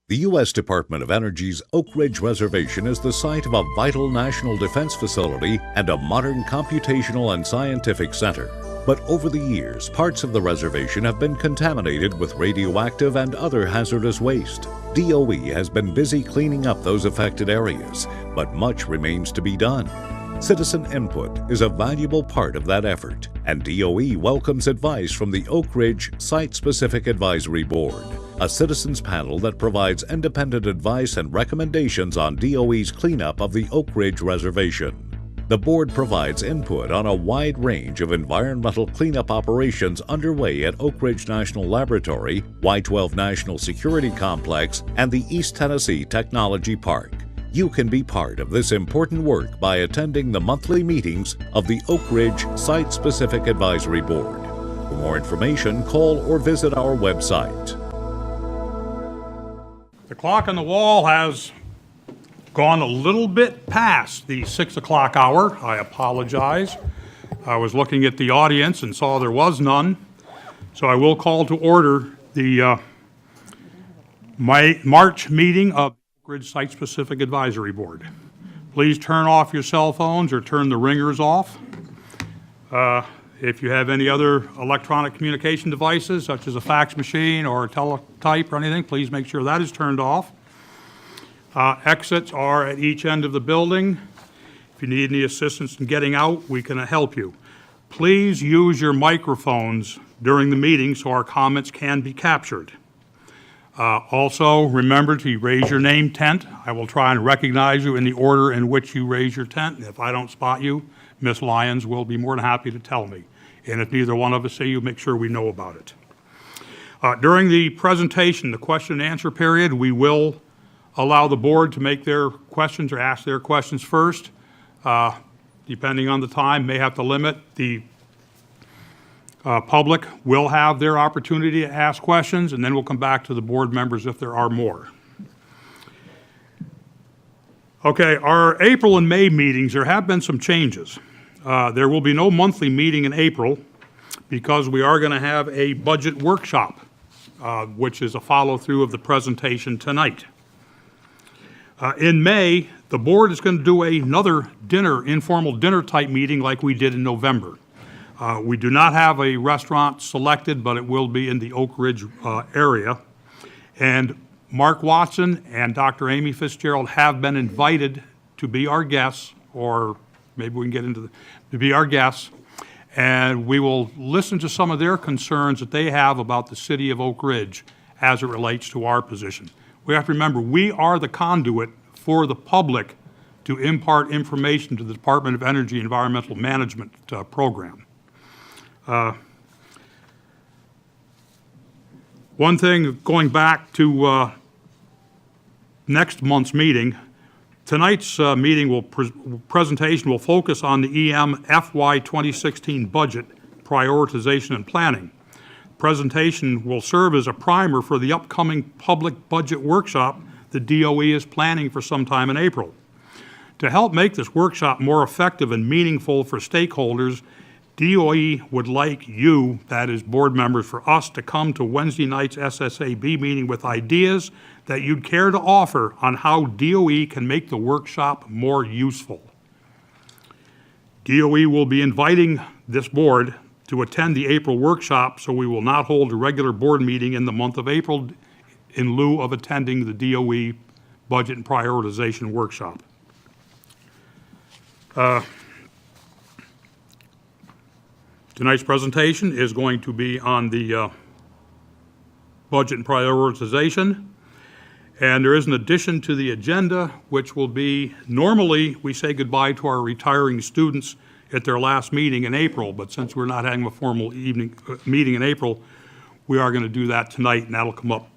The U.S. Department of Energy's Oak Ridge Reservation is the site of a vital national defense facility and a modern computational and scientific center. But over the years, parts of the reservation have been contaminated with radioactive and other hazardous waste. DOE has been busy cleaning up those affected areas, but much remains to be done. Citizen input is a valuable part of that effort, and DOE welcomes advice from the Oak Ridge Site-Specific Advisory Board, a citizens panel that provides independent advice and recommendations on DOE's cleanup of the Oak Ridge Reservation. The board provides input on a wide range of environmental cleanup operations underway at Oak Ridge National Laboratory, Y-12 National Security Complex, and the East Tennessee Technology Park. You can be part of this important work by attending the monthly meetings of the Oak Ridge Site-Specific Advisory Board. For more information, call or visit our website. The clock on the wall has gone a little bit past the 6 o'clock hour. I apologize. I was looking at the audience and saw there was none. So I will call to order the March meeting of Oak Ridge Site-Specific Advisory Board. Please turn off your cell phones or turn the ringers off. If you have any other electronic communication devices, such as a fax machine or a teletype or anything, please make sure that is turned off. Exits are at each end of the building. If you need any assistance in getting out, we can help you. Please use your microphones during the meeting so our comments can be captured. Also, remember to raise your name tent. I will try and recognize you in the order in which you raise your tent. If I don't spot you, Ms. Lyons will be more than happy to tell me. And if neither one of us see you, make sure we know about it. During the presentation, the question and answer period, we will allow the board to make their questions or ask their questions first. Depending on the time, may have to limit. The public will have their opportunity to ask questions, and then we'll come back to the board members if there are more. Okay, our April and May meetings, there have been some changes. There will be no monthly meeting in April because we are going to have a budget workshop, which is a follow-through of the presentation tonight. In May, the board is going to do another informal dinner type meeting like we did in November. We do not have a restaurant selected, but it will be in the Oak Ridge area. And Mark Watson and Dr. Amy Fitzgerald have been invited to be our guests, or maybe we can get into to be our guests, and we will listen to some of their concerns that they have about the city of Oak Ridge as it relates to our position. We have to remember, we are the conduit for the public to impart information to the Department of Energy Environmental Management program. One thing, going back to next month's meeting, tonight's presentation will focus on the EM FY 2016 budget prioritization and planning. The presentation will serve as a primer for the upcoming public budget workshop the DOE is planning for sometime in April. To help make this workshop more effective and meaningful for stakeholders, DOE would like you, that is board members, for us to come to Wednesday night's SSAB meeting with ideas that you'd care to offer on how DOE can make the workshop more useful. DOE will be inviting this board to attend the April workshop, so we will not hold a regular board meeting in the month of April in lieu of attending the DOE budget and prioritization workshop. Tonight's presentation is going to be on the budget and prioritization. And there is an addition to the agenda, which will be, normally we say goodbye to our retiring students at their last meeting in April, but since we're not having a formal evening meeting in April, we are going to do that tonight, and that'll come up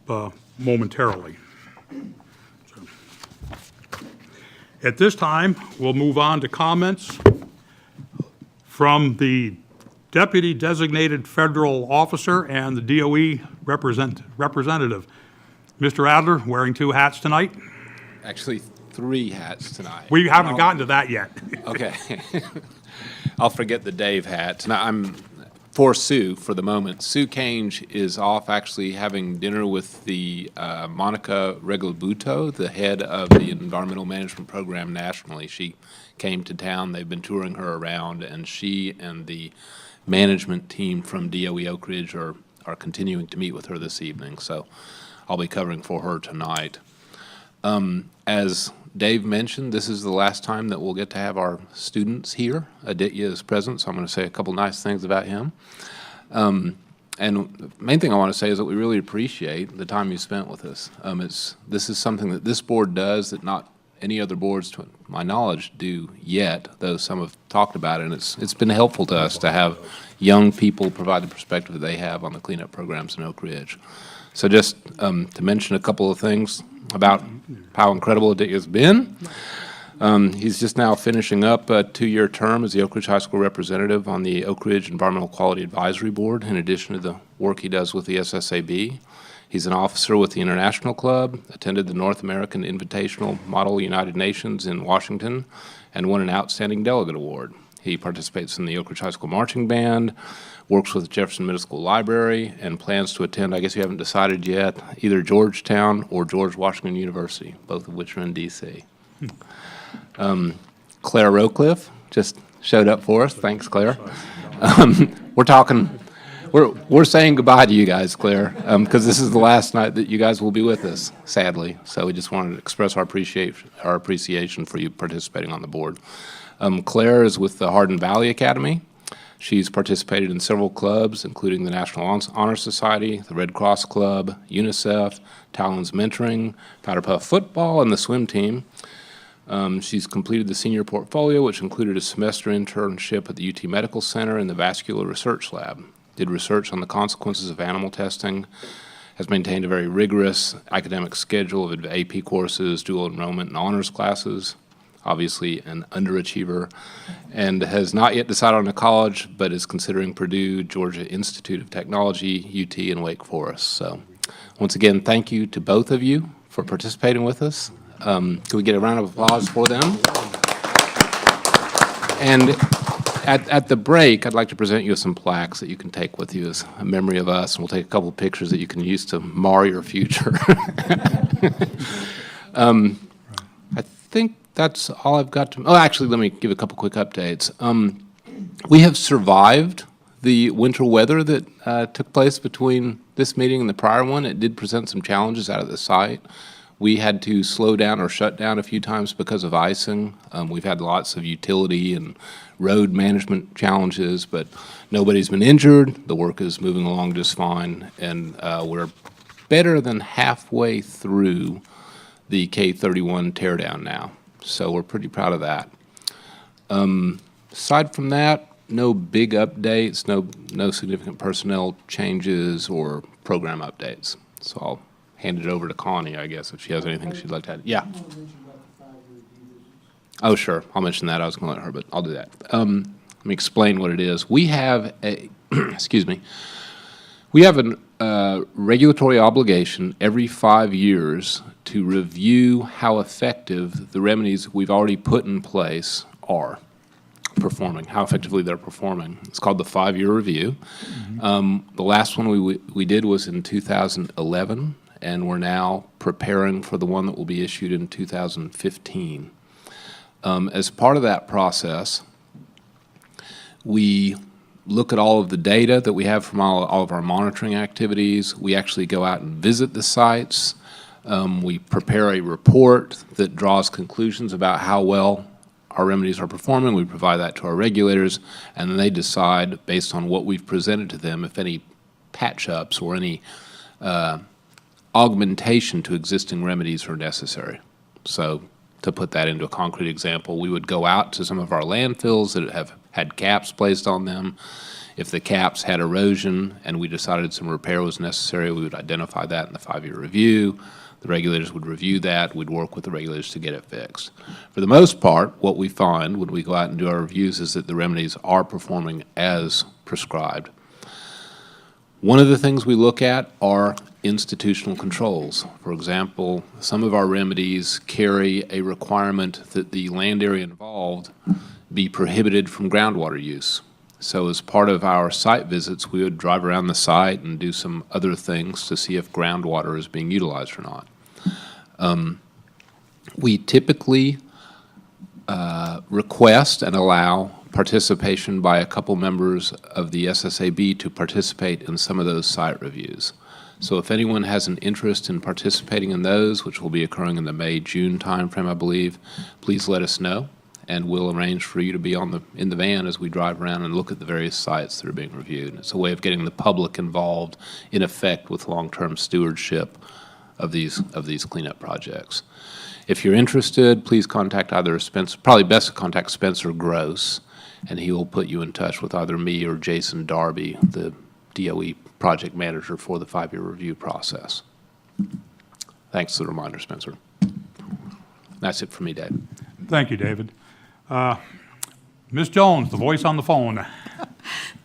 momentarily. So, at this time, we'll move on to comments from the Deputy Designated Federal Officer and the DOE representative. Mr. Adler, wearing two hats tonight? Actually, three hats tonight. We haven't gotten to that yet. Okay. I'll forget the Dave hat. Now, I'm for Sue for the moment. Sue Cange is off actually having dinner with the Monica Reglabuto, the head of the Environmental Management Program nationally. She came to town. They've been touring her around, and she and the management team from DOE Oak Ridge are continuing to meet with her this evening. So I'll be covering for her tonight. As Dave mentioned, this is the last time that we'll get to have our students here. Aditya is present, so I'm going to say a couple nice things about him. And the main thing I want to say is that we really appreciate the time you spent with us. This is something that this board does that not any other boards, to my knowledge, do yet, though some have talked about it, and it's been helpful to us to have young people provide the perspective that they have on the cleanup programs in Oak Ridge. So just to mention a couple of things about how incredible Aditya has been. He's just now finishing up a 2-year term as the Oak Ridge High School representative on the Oak Ridge Environmental Quality Advisory Board, in addition to the work he does with the SSAB. He's an officer with the International Club, attended the North American Invitational Model United Nations in Washington, and won an Outstanding Delegate Award. He participates in the Oak Ridge High School Marching Band, works with the Jefferson Middle School Library, and plans to attend, I guess you haven't decided yet, either Georgetown or George Washington University, both of which are in D.C. Claire Rowcliffe just showed up for us. Thanks, Claire. We're saying goodbye to you guys, Claire, because this is the last night that you guys will be with us, sadly. So we just wanted to express our appreciation for you participating on the board. Claire is with the Hardin Valley Academy. She's participated in several clubs, including the National Honor Society, the Red Cross Club, UNICEF, Talon's Mentoring, Powder Puff Football, and the swim team. She's completed the senior portfolio, which included a semester internship at the UT Medical Center in the Vascular Research Lab. Did research on the consequences of animal testing, has maintained a very rigorous academic schedule of AP courses, dual enrollment, and honors classes, obviously an underachiever, and has not yet decided on a college, but is considering Purdue, Georgia Institute of Technology, UT, and Wake Forest. So once again, thank you to both of you for participating with us. Can we get a round of applause for them? And at the break, I'd like to present you with some plaques that you can take with you as a memory of us, and we'll take a couple of pictures that you can use to mar your future. I think that's all I've got to. Oh, actually, let me give a couple quick updates. We have survived the winter weather that took place between this meeting and the prior one. It did present some challenges out of the site. We had to slow down or shut down a few times because of icing. We've had lots of utility and road management challenges, but nobody's been injured. The work is moving along just fine, and we're better than halfway through the K31 teardown now. So we're pretty proud of that. Aside from that, no big updates, no significant personnel changes or program updates. So I'll hand it over to Connie, I guess, if she has anything she'd like to add. Yeah. Oh, sure. I'll mention that. I was going to let her, but I'll do that. Let me explain what it is. We have a, excuse me, we have a regulatory obligation every 5 years to review how effective the remedies we've already put in place are performing, how effectively they're performing. It's called the 5-year review. The last one we did was in 2011, and we're now preparing for the one that will be issued in 2015. As part of that process, we look at all of the data that we have from all of our monitoring activities. We actually go out and visit the sites. We prepare a report that draws conclusions about how well our remedies are performing. We provide that to our regulators, and then they decide, based on what we've presented to them, if any patch-ups or any augmentation to existing remedies are necessary. So to put that into a concrete example, we would go out to some of our landfills that have had caps placed on them. If the caps had erosion and we decided some repair was necessary, we would identify that in the 5-year review. The regulators would review that. We'd work with the regulators to get it fixed. For the most part, what we find when we go out and do our reviews is that the remedies are performing as prescribed. One of the things we look at are institutional controls. For example, some of our remedies carry a requirement that the land area involved be prohibited from groundwater use. So as part of our site visits, we would drive around the site and do some other things to see if groundwater is being utilized or not. We typically request and allow participation by a couple members of the SSAB to participate in some of those site reviews. So if anyone has an interest in participating in those, which will be occurring in the May-June timeframe, I believe, please let us know, and we'll arrange for you to be in the van as we drive around and look at the various sites that are being reviewed. It's a way of getting the public involved, in effect, with long-term stewardship of these cleanup projects. If you're interested, please contact either Spencer, probably best to contact Spencer Gross, and he will put you in touch with either me or Jason Darby, the DOE project manager for the 5-year review process. Thanks for the reminder, Spencer. That's it for me, Dave. Thank you, David. Ms. Jones, the voice on the phone.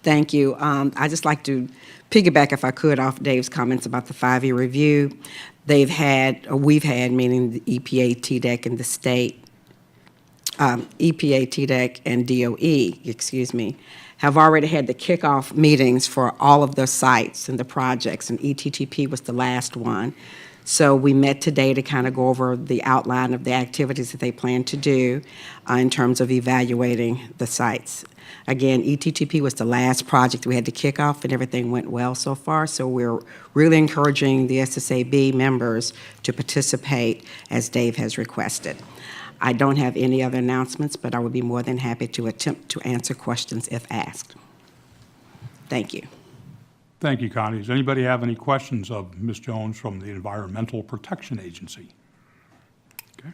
Thank you. I'd just like to piggyback, if I could, off Dave's comments about the 5-year review. We've had, meaning the EPA, TDEC, and the state, EPA, TDEC, and DOE, have already had the kickoff meetings for all of the sites and the projects, and ETTP was the last one. So we met today to kind of go over the outline of the activities that they plan to do in terms of evaluating the sites. Again, ETTP was the last project we had to kick off, and everything went well so far. So we're really encouraging the SSAB members to participate as Dave has requested. I don't have any other announcements, but I would be more than happy to attempt to answer questions if asked. Thank you. Thank you, Connie. Does anybody have any questions of Ms. Jones from the Environmental Protection Agency? Okay.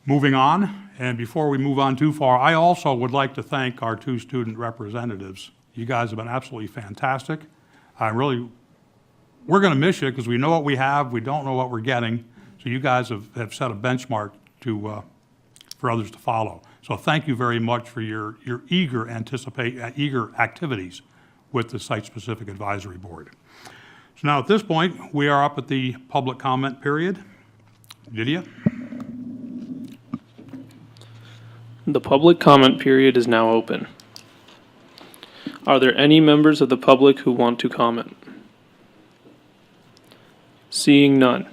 Moving on, and before we move on too far, I also would like to thank our 2 student representatives. You guys have been absolutely fantastic. We're going to miss you because we know what we have, we don't know what we're getting. So you guys have set a benchmark for others to follow. So thank you very much for your eager activities with the Site-Specific Advisory Board. So now at this point, we are up at the public comment period. Lydia? The public comment period is now open. Are there any members of the public who want to comment? Seeing none.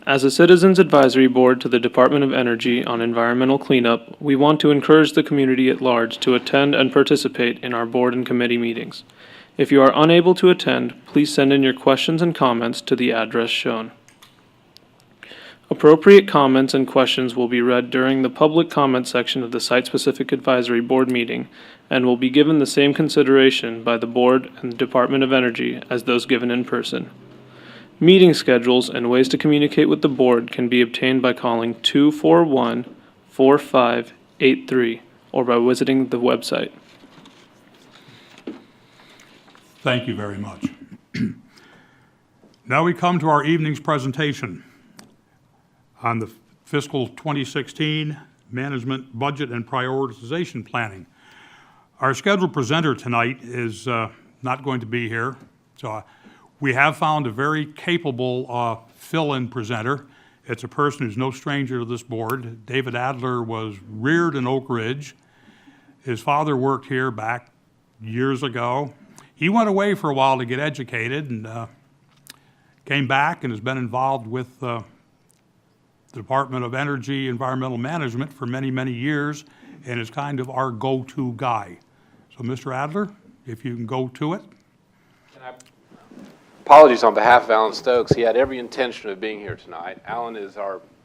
As a Citizens Advisory Board to the Department of Energy on environmental cleanup, we want to encourage the community at large to attend and participate in our board and committee meetings. If you are unable to attend, please send in your questions and comments to the address shown. Appropriate comments and questions will be read during the public comment section of the Site-Specific Advisory Board meeting and will be given the same consideration by the board and the Department of Energy as those given in person. Meeting schedules and ways to communicate with the board can be obtained by calling 241-4583 or by visiting the website. Thank you very much. Now we come to our evening's presentation on the fiscal 2016 management budget and prioritization planning. Our scheduled presenter tonight is not going to be here, so we have found a very capable fill-in presenter. It's a person who's no stranger to this board. David Adler was reared in Oak Ridge. His father worked here back years ago. He went away for a while to get educated and came back and has been involved with the Department of Energy Environmental Management for many, many years and is kind of our go-to guy. So Mr. Adler, if you can go to it. Apologies on behalf of Alan Stokes. He had every intention of being here tonight. Alan is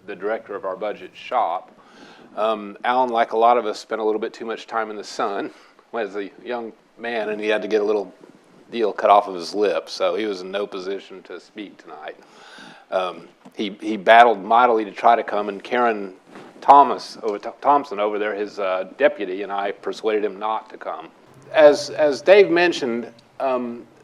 the director of our budget shop. Alan, like a lot of us, spent a little bit too much time in the sun as a young man, and he had to get a little deal cut off of his lip, so he was in no position to speak tonight. He battled mightily to try to come, and Karen Thompson over there, his deputy, and I persuaded him not to come. As Dave mentioned,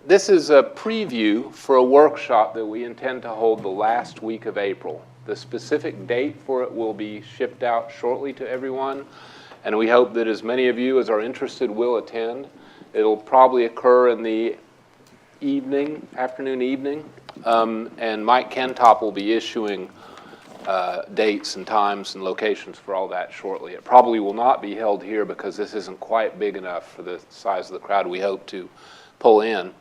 this is a preview for a workshop that we intend to hold the last week of April. The specific date for it will be shipped out shortly to everyone, and we hope that as many of you as are interested will attend. It'll probably occur in the afternoon, evening, and Mike Kentop will be issuing dates and times and locations for all that shortly. It probably will not be held here because this isn't quite big enough for the size of the crowd we hope to pull in.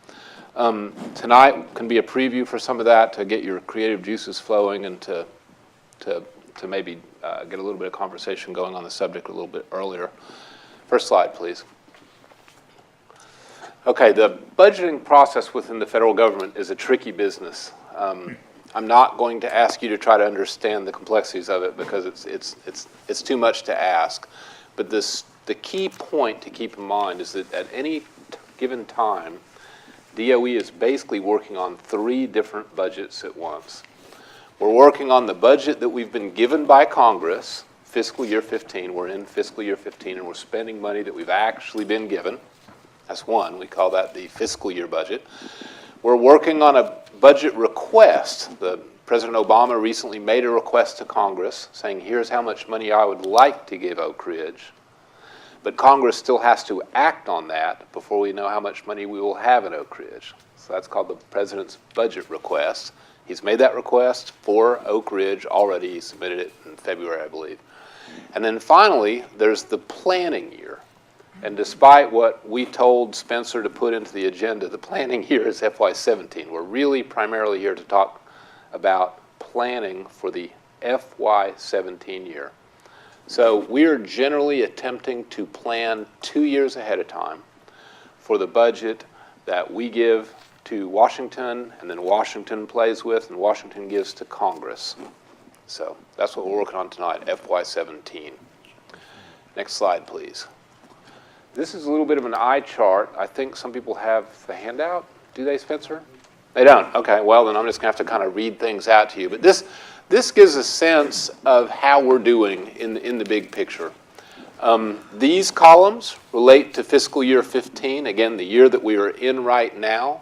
Tonight can be a preview for some of that to get your creative juices flowing and to maybe get a little bit of conversation going on the subject a little bit earlier. First slide, please. Okay, the budgeting process within the federal government is a tricky business. I'm not going to ask you to try to understand the complexities of it because it's too much to ask. But the key point to keep in mind is that at any given time, DOE is basically working on 3 different budgets at once. We're working on the budget that we've been given by Congress, fiscal year 15. We're in fiscal year 15, and we're spending money that we've actually been given. That's one. We call that the fiscal year budget. We're working on a budget request. President Obama recently made a request to Congress saying, here's how much money I would like to give Oak Ridge. But Congress still has to act on that before we know how much money we will have in Oak Ridge. So that's called the President's budget request. He's made that request for Oak Ridge already. He submitted it in February, I believe. And then finally, there's the planning year. And despite what we told Spencer to put into the agenda, the planning year is FY17. We're really primarily here to talk about planning for the FY17 year. So we're generally attempting to plan 2 years ahead of time for the budget that we give to Washington, and then Washington plays with, and Washington gives to Congress. So that's what we're working on tonight, FY17. Next slide, please. This is a little bit of an eye chart. I think some people have the handout. Do they, Spencer? They don't. Okay, well, then I'm just going to have to kind of read things out to you. But this gives a sense of how we're doing in the big picture. These columns relate to fiscal year 15, again, the year that we are in right now.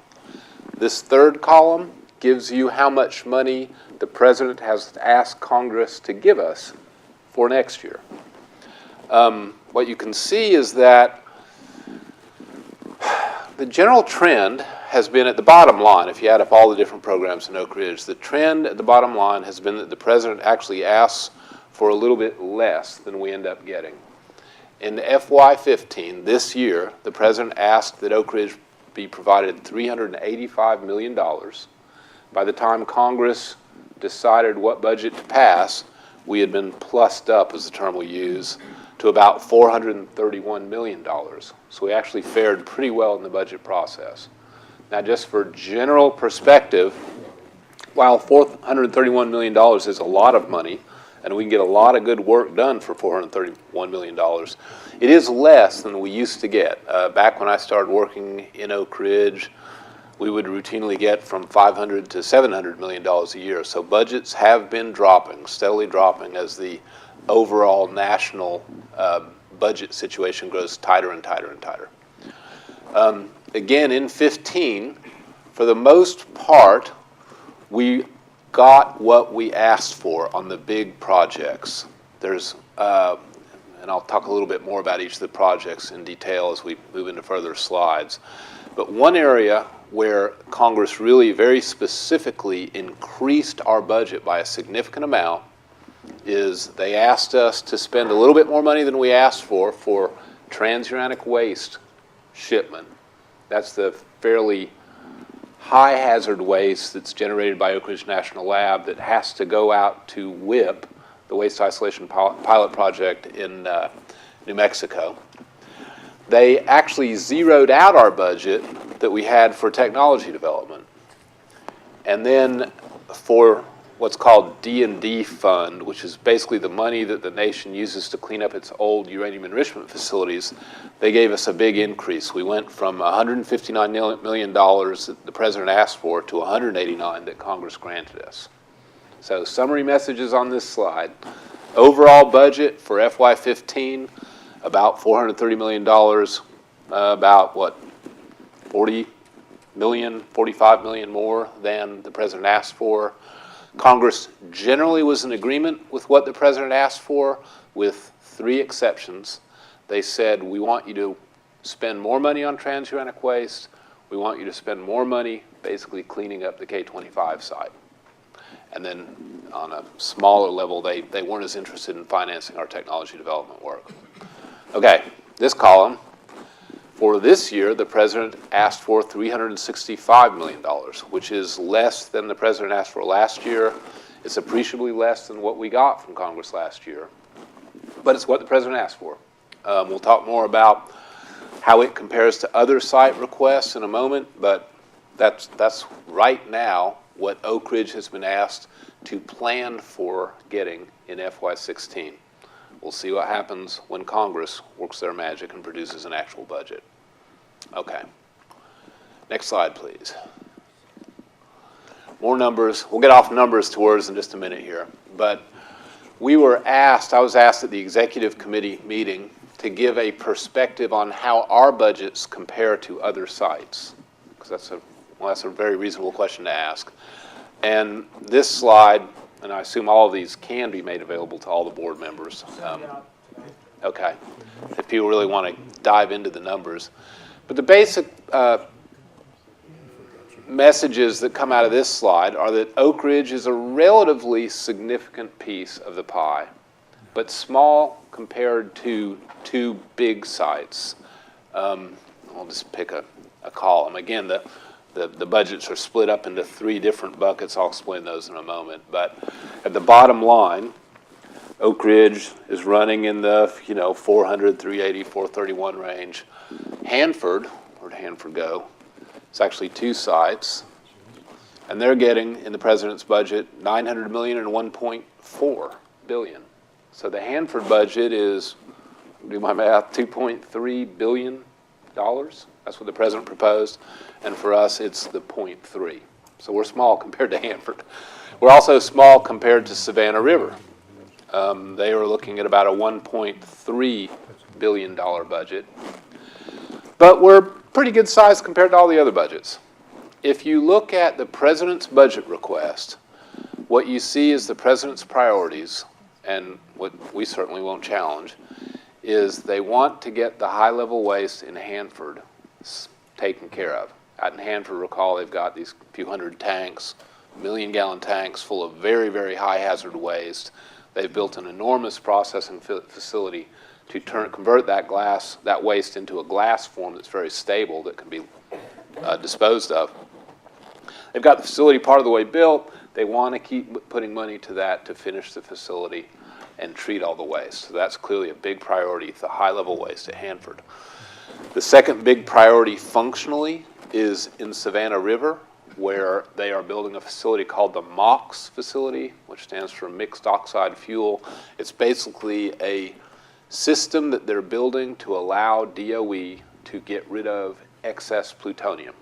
This third column gives you how much money the President has asked Congress to give us for next year. What you can see is that the general trend has been at the bottom line. If you add up all the different programs in Oak Ridge, the trend at the bottom line has been that the President actually asks for a little bit less than we end up getting. In FY15, this year, the President asked that Oak Ridge be provided $385 million. By the time Congress decided what budget to pass, we had been plussed up, is the term we use, to about $431 million. So we actually fared pretty well in the budget process. Now, just for general perspective, while $431 million is a lot of money, and we can get a lot of good work done for $431 million, it is less than we used to get. Back when I started working in Oak Ridge, we would routinely get from $500 to $700 million a year. So budgets have been dropping, steadily dropping, as the overall national budget situation grows tighter and tighter and tighter. Again, in 15, for the most part, we got what we asked for on the big projects. There's, and I'll talk a little bit more about each of the projects in detail as we move into further slides. But one area where Congress really very specifically increased our budget by a significant amount is they asked us to spend a little bit more money than we asked for transuranic waste shipment. That's the fairly high hazard waste that's generated by Oak Ridge National Lab that has to go out to WIP, the Waste Isolation Pilot Project in New Mexico. They actually zeroed out our budget that we had for technology development. And then for what's called D&D fund, which is basically the money that the nation uses to clean up its old uranium enrichment facilities, they gave us a big increase. We went from $159 million that the President asked for to $189 that Congress granted us. So summary messages on this slide. Overall budget for FY15, about $430 million, about what, 40 million, 45 million more than the President asked for. Congress generally was in agreement with what the President asked for, with 3 exceptions. They said, we want you to spend more money on transuranic waste. We want you to spend more money basically cleaning up the K-25 site. And then on a smaller level, they weren't as interested in financing our technology development work. Okay, this column. For this year, the President asked for $365 million, which is less than the President asked for last year. It's appreciably less than what we got from Congress last year, but it's what the President asked for. We'll talk more about how it compares to other site requests in a moment, but that's right now what Oak Ridge has been asked to plan for getting in FY16. We'll see what happens when Congress works their magic and produces an actual budget. Okay. Next slide, please. More numbers. We'll get off numbers towards in just a minute here. But I was asked at the executive committee meeting to give a perspective on how our budgets compare to other sites, because that's a very reasonable question to ask. And this slide, and I assume all of these can be made available to all the board members. Okay, if people really want to dive into the numbers. But the basic messages that come out of this slide are that Oak Ridge is a relatively significant piece of the pie, but small compared to two big sites. I'll just pick a column. Again, the budgets are split up into three different buckets. I'll explain those in a moment. But at the bottom line, Oak Ridge is running in the 400, 380, 431 range. Hanford, where'd Hanford go? It's actually two sites, and they're getting in the President's budget $900 million and $1.4 billion. So the Hanford budget is, do my math, $2.3 billion. That's what the President proposed, and for us it's the 0.3. So we're small compared to Hanford. We're also small compared to Savannah River. They are looking at about a $1.3 billion budget. But we're pretty good size compared to all the other budgets. If you look at the President's budget request, what you see is the President's priorities, and what we certainly won't challenge, is they want to get the high-level waste in Hanford taken care of. Out in Hanford, recall, they've got these few hundred tanks, million-gallon tanks full of very, very high-hazard waste. They've built an enormous processing facility to convert that waste into a glass form that's very stable that can be disposed of. They've got the facility part of the way built. They want to keep putting money to that to finish the facility and treat all the waste. So that's clearly a big priority, the high-level waste at Hanford. The second big priority functionally is in Savannah River, where they are building a facility called the MOX facility, which stands for Mixed Oxide Fuel. It's basically a system that they're building to allow DOE to get rid of excess plutonium.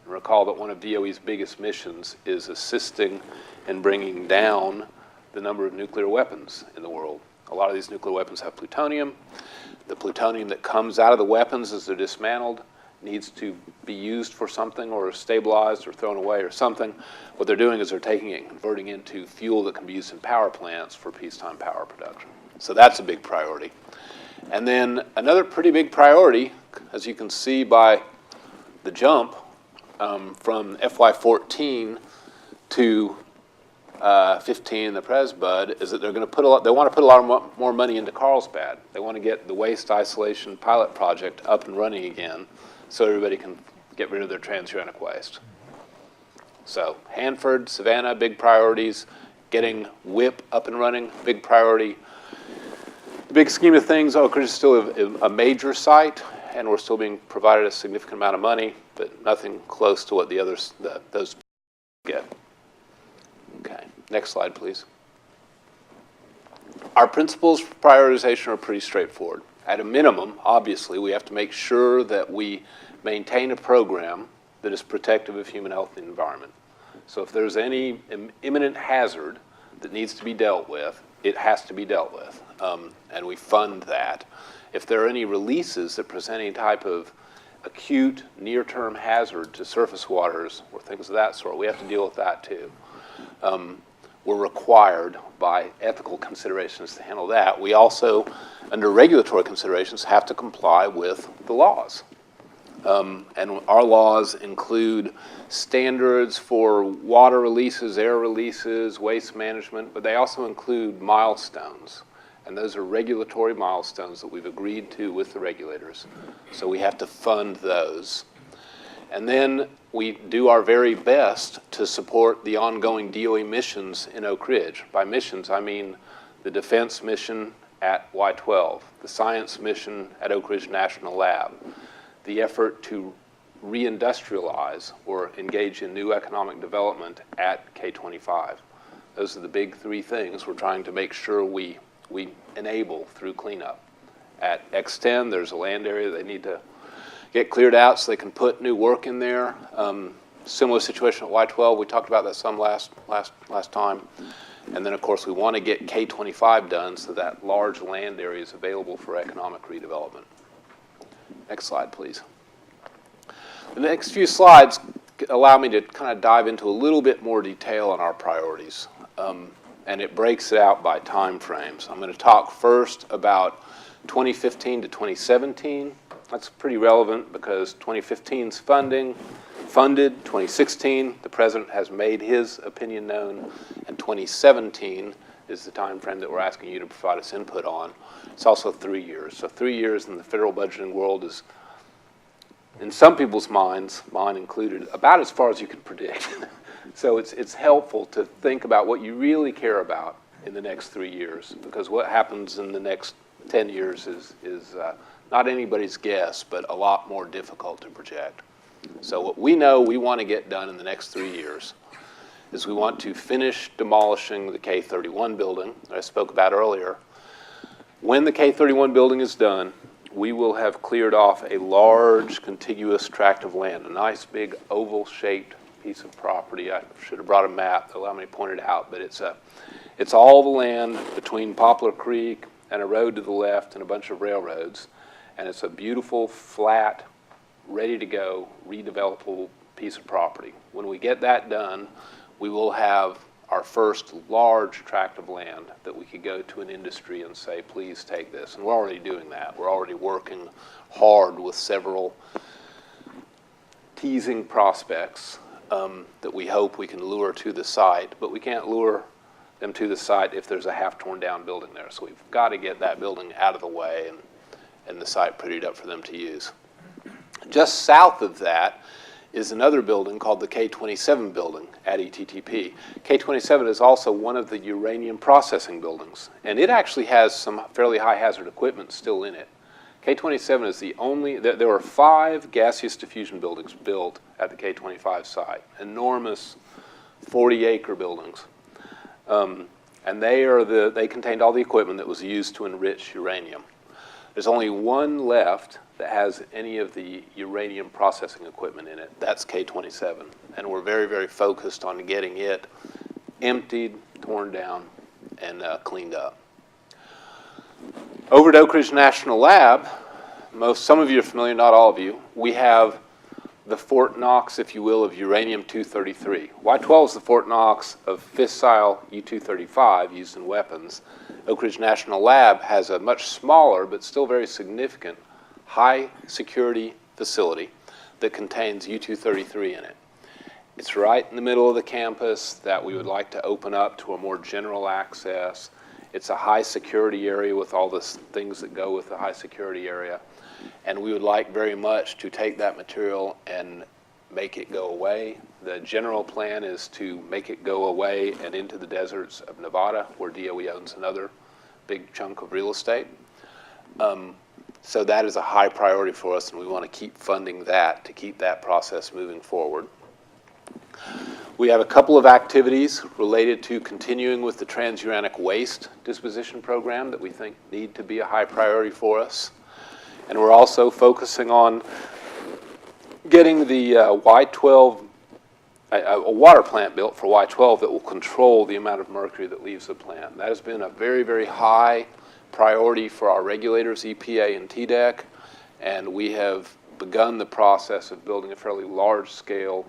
And recall that one of DOE's biggest missions is assisting in bringing down the number of nuclear weapons in the world. A lot of these nuclear weapons have plutonium. The plutonium that comes out of the weapons as they're dismantled needs to be used for something or stabilized or thrown away or something. What they're doing is they're taking it and converting it into fuel that can be used in power plants for peacetime power production. So that's a big priority. And then another pretty big priority, as you can see by the jump from FY14 to 15, the Pres Bud, is that they're going to they want to put a lot more money into Carlsbad. They want to get the waste isolation pilot project up and running again so everybody can get rid of their transuranic waste. So Hanford, Savannah, big priorities. Getting WIP up and running, big priority. The big scheme of things, Oak Ridge is still a major site, and we're still being provided a significant amount of money, but nothing close to what the others, those get. Okay, next slide, please. Our principles for prioritization are pretty straightforward. At a minimum, obviously, we have to make sure that we maintain a program that is protective of human health and the environment. So if there's any imminent hazard that needs to be dealt with, it has to be dealt with, and we fund that. If there are any releases that present any type of acute near-term hazard to surface waters or things of that sort, we have to deal with that too. We're required by ethical considerations to handle that. We also, under regulatory considerations, have to comply with the laws. And our laws include standards for water releases, air releases, waste management, but they also include milestones. And those are regulatory milestones that we've agreed to with the regulators. So we have to fund those. And then we do our very best to support the ongoing DOE missions in Oak Ridge. By missions, I mean the defense mission at Y-12, the science mission at Oak Ridge National Lab, the effort to reindustrialize or engage in new economic development at K-25. Those are the big three things we're trying to make sure we enable through cleanup. At X10, there's a land area they need to get cleared out so they can put new work in there. Similar situation at Y-12, we talked about that some last time. And then, of course, we want to get K-25 done so that large land area is available for economic redevelopment. Next slide, please. The next few slides allow me to kind of dive into a little bit more detail on our priorities. And it breaks it out by time frames. I'm going to talk first about 2015 to 2017. That's pretty relevant because 2015's funded, 2016, the president has made his opinion known, and 2017 is the time frame that we're asking you to provide us input on. It's also 3 years. So 3 years in the federal budgeting world is, in some people's minds, mine included, about as far as you can predict. So it's helpful to think about what you really care about in the next 3 years, because what happens in the next 10 years is not anybody's guess, but a lot more difficult to project. So what we know we want to get done in the next 3 years is we want to finish demolishing the K-31 building that I spoke about earlier. When the K-31 building is done, we will have cleared off a large contiguous tract of land, a nice big oval-shaped piece of property. I should have brought a map to allow me to point it out, but it's all the land between Poplar Creek and a road to the left and a bunch of railroads, and it's a beautiful, flat, ready-to-go, redevelopable piece of property. When we get that done, we will have our first large tract of land that we could go to an industry and say, please take this. And we're already doing that. We're already working hard with several teasing prospects that we hope we can lure to the site, but we can't lure them to the site if there's a half torn down building there. So we've got to get that building out of the way and the site prettied up for them to use. Just south of that is another building called the K-27 building at ETTP. K-27 is also one of the uranium processing buildings, and it actually has some fairly high hazard equipment still in it. K-27 is the only, there were 5 gaseous diffusion buildings built at the K-25 site, enormous 40-acre buildings. And they contained all the equipment that was used to enrich uranium. There's only one left that has any of the uranium processing equipment in it. That's K-27. And we're very, very focused on getting it emptied, torn down, and cleaned up. Over at Oak Ridge National Lab, some of you are familiar, not all of you, we have the Fort Knox, if you will, of uranium-233. Y-12 is the Fort Knox of fissile U-235 used in weapons. Oak Ridge National Lab has a much smaller but still very significant high security facility that contains U-233 in it. It's right in the middle of the campus that we would like to open up to a more general access. It's a high security area with all the things that go with the high security area. And we would like very much to take that material and make it go away. The general plan is to make it go away and into the deserts of Nevada, where DOE owns another big chunk of real estate. So that is a high priority for us, and we want to keep funding that to keep that process moving forward. We have a couple of activities related to continuing with the transuranic waste disposition program that we think need to be a high priority for us. And we're also focusing on getting the Y-12, a water plant built for Y-12 that will control the amount of mercury that leaves the plant. That has been a very, very high priority for our regulators, EPA and TDEC, and we have begun the process of building a fairly large-scale,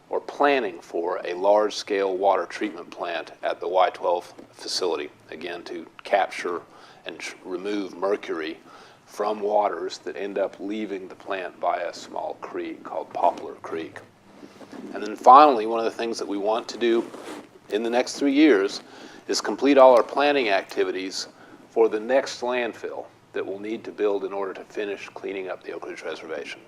or planning for a large-scale water treatment plant at the Y-12 facility, again, to capture and remove mercury from waters that end up leaving the plant by a small creek called Poplar Creek. And then finally, one of the things that we want to do in the next 3 years is complete all our planning activities for the next landfill that we'll need to build in order to finish cleaning up the Oak Ridge Reservation.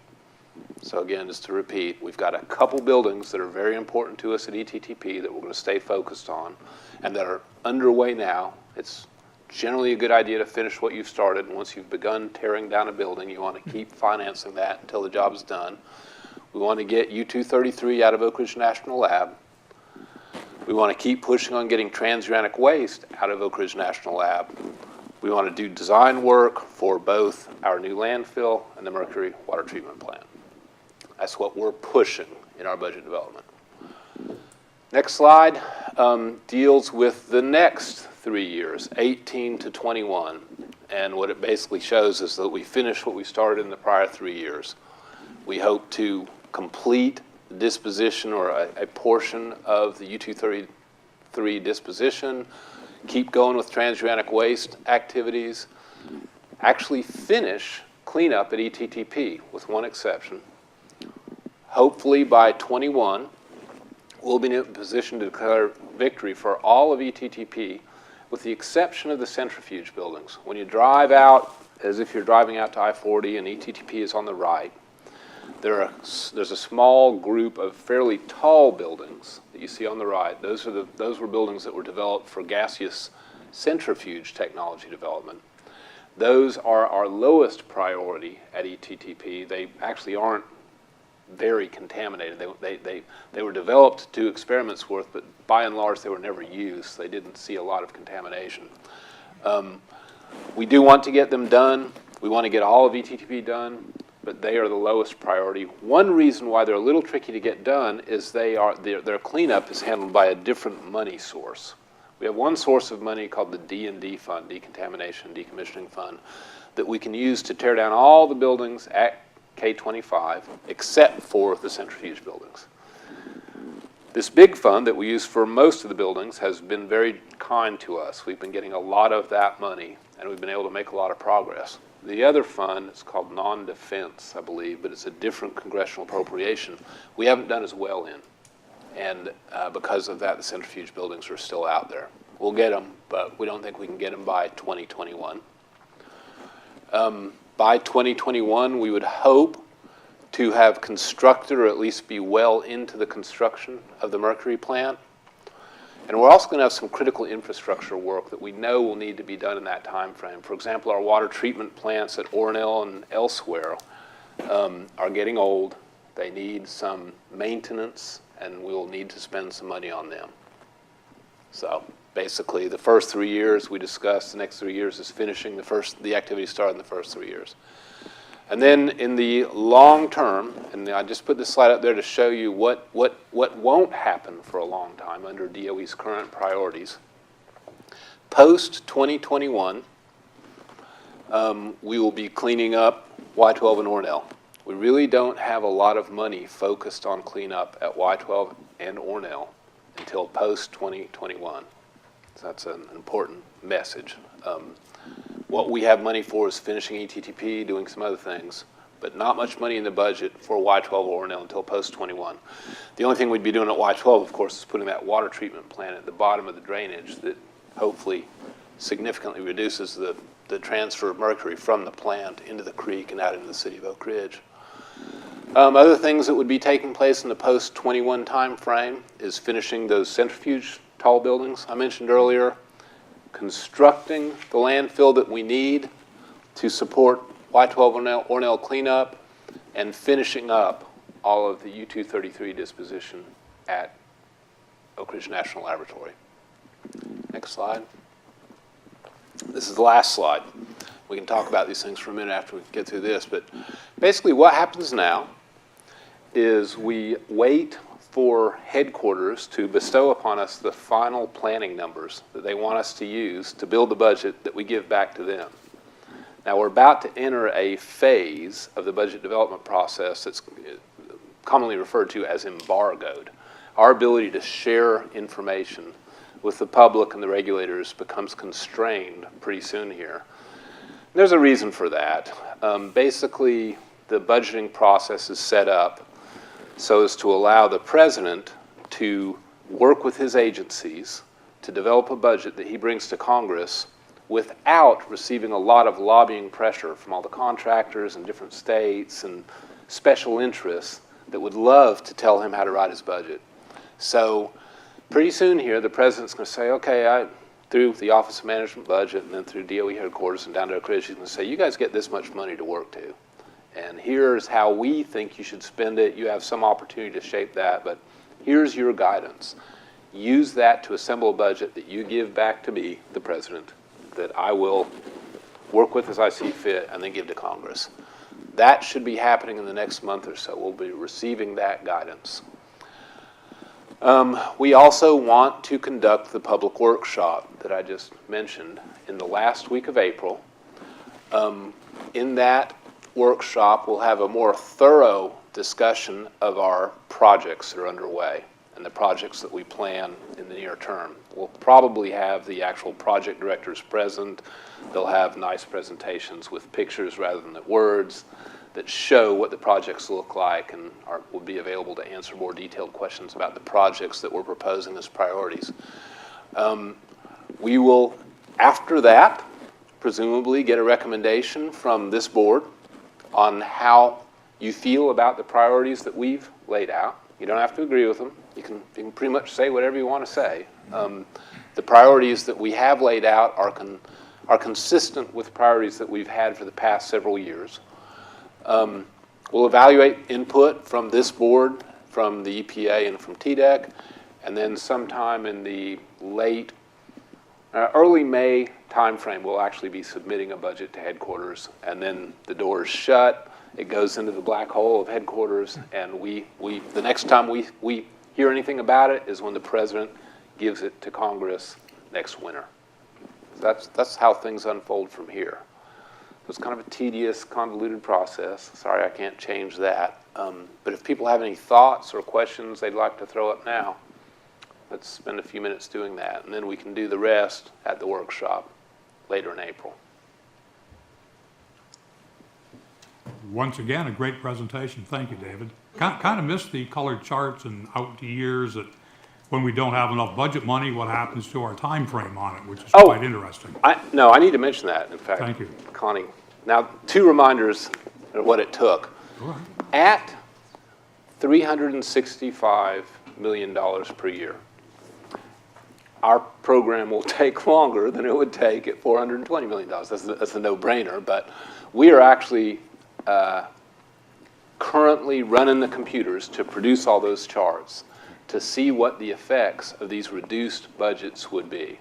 So again, just to repeat, we've got a couple buildings that are very important to us at ETTP that we're going to stay focused on and that are underway now. It's generally a good idea to finish what you've started, and once you've begun tearing down a building, you want to keep financing that until the job is done. We want to get U-233 out of Oak Ridge National Lab. We want to keep pushing on getting transuranic waste out of Oak Ridge National Lab. We want to do design work for both our new landfill and the mercury water treatment plant. That's what we're pushing in our budget development. Next slide deals with the next 3 years, 18 to 21. And what it basically shows is that we finish what we started in the prior 3 years. We hope to complete the disposition or a portion of the U-233 disposition, keep going with transuranic waste activities, actually finish cleanup at ETTP with one exception. Hopefully by 21, we'll be in a position to declare victory for all of ETTP with the exception of the centrifuge buildings. When you drive out, as if you're driving out to I-40 and ETTP is on the right, there's a small group of fairly tall buildings that you see on the right. Those were buildings that were developed for gaseous centrifuge technology development. Those are our lowest priority at ETTP. They actually aren't very contaminated. They were developed to do experiments with, but by and large they were never used. They didn't see a lot of contamination. We do want to get them done. We want to get all of ETTP done, but they are the lowest priority. One reason why they're a little tricky to get done is their cleanup is handled by a different money source. We have one source of money called the D&D fund, Decontamination and Decommissioning Fund, that we can use to tear down all the buildings at K25 except for the centrifuge buildings. This big fund that we use for most of the buildings has been very kind to us. We've been getting a lot of that money and we've been able to make a lot of progress. The other fund is called non-defense, I believe, but it's a different congressional appropriation. We haven't done as well in. And because of that, the centrifuge buildings are still out there. We'll get them, but we don't think we can get them by 2021. By 2021, we would hope to have constructed or at least be well into the construction of the mercury plant. And we're also going to have some critical infrastructure work that we know will need to be done in that time frame. For example, our water treatment plants at Ornell and elsewhere are getting old. They need some maintenance, and we'll need to spend some money on them. So basically, the first 3 years we discussed, the next 3 years is finishing the activity started in the first 3 years. And then in the long term, and I just put this slide up there to show you what won't happen for a long time under DOE's current priorities. Post-2021, we will be cleaning up Y12 and Ornell. We really don't have a lot of money focused on cleanup at Y12 and Ornell until post-2021. So that's an important message. What we have money for is finishing ETTP, doing some other things, but not much money in the budget for Y12 or Ornell until post-21. The only thing we'd be doing at Y12, of course, is putting that water treatment plant at the bottom of the drainage that hopefully significantly reduces the transfer of mercury from the plant into the creek and out into the city of Oak Ridge. Other things that would be taking place in the post-21 time frame is finishing those centrifuge tall buildings I mentioned earlier, constructing the landfill that we need to support Y12 Ornell cleanup, and finishing up all of the U-233 disposition at Oak Ridge National Laboratory. Next slide. This is the last slide. We can talk about these things for a minute after we get through this, but basically what happens now is we wait for headquarters to bestow upon us the final planning numbers that they want us to use to build the budget that we give back to them. Now we're about to enter a phase of the budget development process that's commonly referred to as embargoed. Our ability to share information with the public and the regulators becomes constrained pretty soon here. There's a reason for that. Basically, the budgeting process is set up so as to allow the president to work with his agencies to develop a budget that he brings to Congress without receiving a lot of lobbying pressure from all the contractors in different states and special interests that would love to tell him how to write his budget. So pretty soon here, the president's going to say, okay, through the Office of Management Budget and then through DOE headquarters and down to Oak Ridge, he's going to say, you guys get this much money to work to. And here's how we think you should spend it. You have some opportunity to shape that, but here's your guidance. Use that to assemble a budget that you give back to me, the president, that I will work with as I see fit and then give to Congress. That should be happening in the next month or so. We'll be receiving that guidance. We also want to conduct the public workshop that I just mentioned in the last week of April. In that workshop, we'll have a more thorough discussion of our projects that are underway and the projects that we plan in the near term. We'll probably have the actual project directors present. They'll have nice presentations with pictures rather than the words that show what the projects look like and will be available to answer more detailed questions about the projects that we're proposing as priorities. We will, after that, presumably get a recommendation from this board on how you feel about the priorities that we've laid out. You don't have to agree with them. You can pretty much say whatever you want to say. The priorities that we have laid out are consistent with priorities that we've had for the past several years. We'll evaluate input from this board, from the EPA, and from TDEC, and then sometime in the early May timeframe, we'll actually be submitting a budget to headquarters, and then the door is shut. It goes into the black hole of headquarters, and the next time we hear anything about it is when the president gives it to Congress next winter. So that's how things unfold from here. It's kind of a tedious, convoluted process. Sorry, I can't change that. But if people have any thoughts or questions they'd like to throw up now, let's spend a few minutes doing that, and then we can do the rest at the workshop later in April. Once again, a great presentation. Thank you, David. Kind of missed the colored charts and out to years that when we don't have enough budget money, what happens to our time frame on it, which is quite interesting. I need to mention that, in fact. Thank you. Connie. Now, 2 reminders of what it took. All right. At $365 million per year, our program will take longer than it would take at $420 million. That's a no-brainer, but we are actually currently running the computers to produce all those charts to see what the effects of these reduced budgets would be.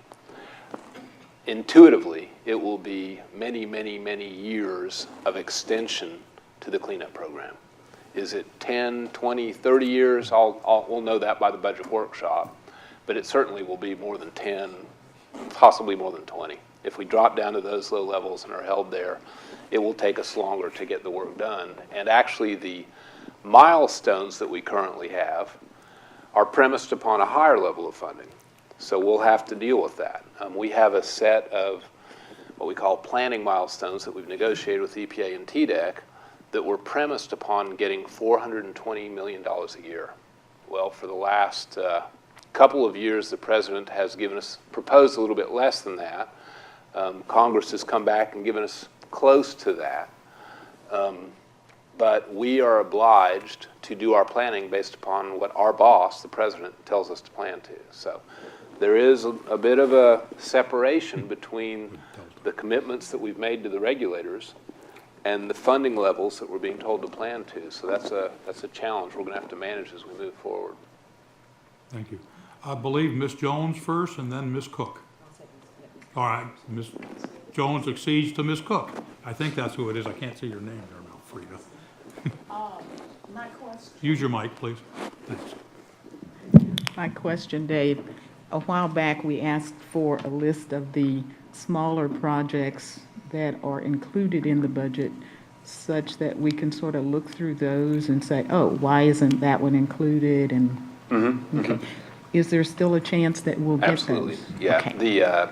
Intuitively, it will be many, many, many years of extension to the cleanup program. Is it 10, 20, 30 years? We'll know that by the budget workshop, but it certainly will be more than 10, possibly more than 20. If we drop down to those low levels and are held there, it will take us longer to get the work done. And actually, the milestones that we currently have are premised upon a higher level of funding. So we'll have to deal with that. We have a set of what we call planning milestones that we've negotiated with EPA and TDEC that were premised upon getting $420 million a year. Well, for the last couple of years, the president has proposed a little bit less than that. Congress has come back and given us close to that. But we are obliged to do our planning based upon what our boss, the president, tells us to plan to. So there is a bit of a separation between the commitments that we've made to the regulators and the funding levels that we're being told to plan to. So that's a challenge we're going to have to manage as we move forward. Thank you. I believe Ms. Jones first and then Ms. Cook. All right, Ms. Jones accedes to Ms. Cook. I think that's who it is. I can't see your name there now, Frida. My question. Use your mic, please. Thanks. My question, Dave. A while back, we asked for a list of the smaller projects that are included in the budget such that we can sort of look through those and say, oh, why isn't that one included? And okay. Is there still a chance that we'll get those? Absolutely. Yeah. Okay.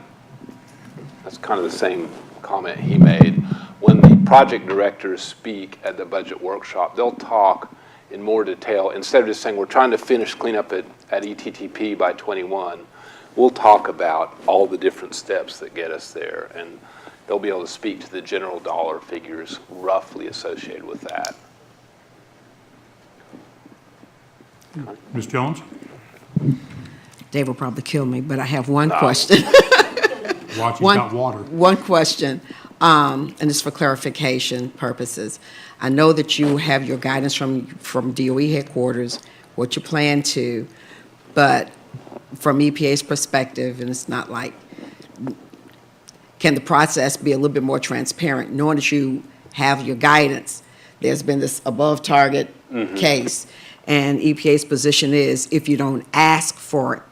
That's kind of the same comment he made. When the project directors speak at the budget workshop, they'll talk in more detail. Instead of just saying, we're trying to finish cleanup at ETTP by 21, we'll talk about all the different steps that get us there. And they'll be able to speak to the general dollar figures roughly associated with that. Ms. Jones? Dave will probably kill me, but I have one question. Watch, he's got water. One question, and it's for clarification purposes. I know that you have your guidance from DOE headquarters, what you plan to, but from EPA's perspective, and it's not like, can the process be a little bit more transparent, knowing that you have your guidance? There's been this above target case, and EPA's position is if you don't ask for